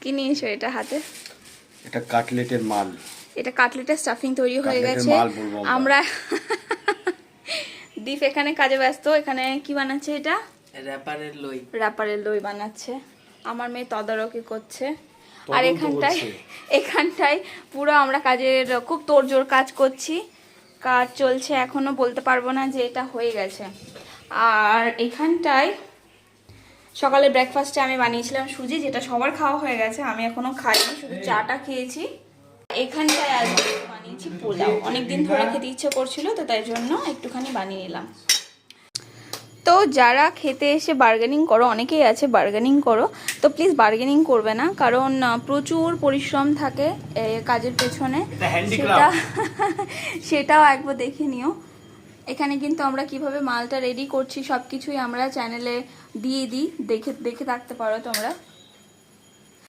কি নিয়েছো এটা হাতে? এটা কাটলেটের মাল। এটা কাটলেটের স্টাফিং তৈরি হয়ে গেছে। আমরা দীপ এখানে কাজে ব্যস্ত। এখানে কি বানাচ্ছে? এটা র্যাপারের লই বানাচ্ছে। আমার মেয়ে তদারকি করছে। আর এখানটায় পুরো আমরা কাজের খুব তোড়জোড় কাজ করছি। কাজ চলছে, এখনো বলতে পারবো না যে এটা হয়ে গেছে। আর এখানটায় সকালে ব্রেকফাস্টে আমি বানিয়েছিলাম সুজি, যেটা সবার খাওয়া হয়ে গেছে। আমি এখনো খাইনি, শুধু চাটা খেয়েছি। এখানটায় আজকে বানিয়েছি পোলাও। অনেকদিন ধরে খেতে ইচ্ছে করছিল, তো তাই জন্য একটুখানি বানিয়ে নিলাম। তো যারা খেতে এসে বার্গেনিং করো, অনেকেই আছে বার্গেনিং করো, তো প্লিজ বার্গেনিং করবে না, কারণ প্রচুর পরিশ্রম থাকে কাজের পেছনে। সেটাও একবার দেখে নিও। এখানে কিন্তু আমরা কিভাবে মালটা রেডি করছি সব কিছুই আমরা চ্যানেলে দিয়ে দিই, দেখে থাকতে পারো তোমরা।